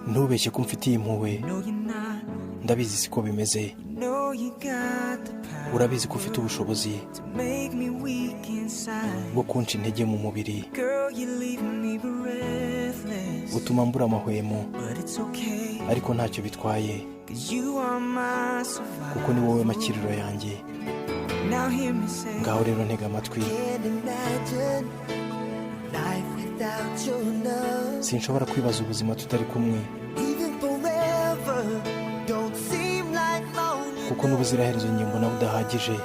ntubeshye ko mfitiye impuhwe, ndabizi siko bimeze. Urabizi ko ufite ubushobozi bwo kunca intege mu mubiri, utuma mbura amahwemo, ariko ntacyo bitwaye kuko ni wowe makiriro yanjye. Ngaho rero ntega amatwi, sinshobora kwibaza ubuzima tutari kumwe, kuko n'ubuziraherezo njye mbona budahagije.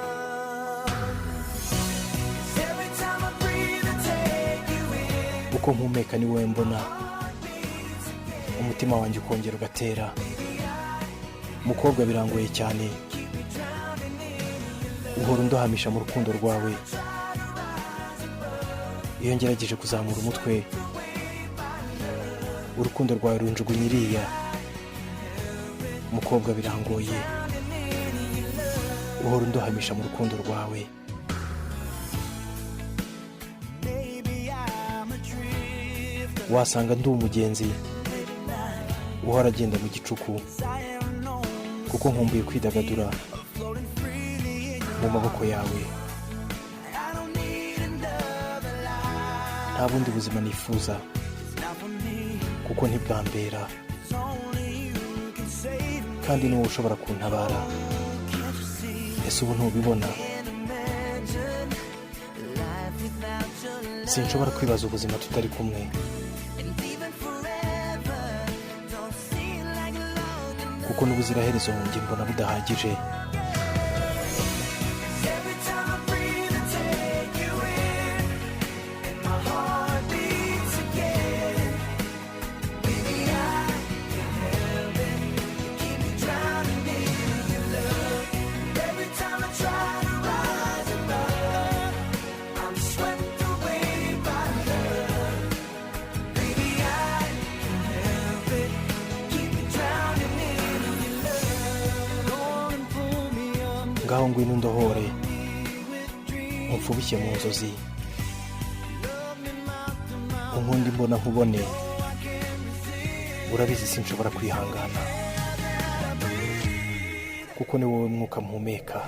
Uko mpumeka ni wowe mbona, umutima wanjye ukongera ugatera. Mukobwa, birangoye cyane, uhora undohamisha mu rukundo rwawe. Iyo ngerageje kuzamura umutwe, urukundo rwawe runjugunya iriya. Mukobwa, birangoye, uhora undohamisha mu rukundo rwawe. Wasanga ndi umugenzi uhora agenda mu gicuku, kuko nkumbuye kwidagadura mu maboko yawe. Nta bundi buzima nifuza, kuko ntibwambera, kandi ni wowe ushobora kuntabara. Ese ubu ntubibona? Sinshobora kwibaza ubuzima tutari kumwe, kuko n'ubuziraherezo njye mbona budahagije. Ngaho ngwino undohore, umfubike mu nzozi, unkundi mbona nkubone. Urabizi sinshobora kwihangana, kuko ni wowe mwuka mpumeka.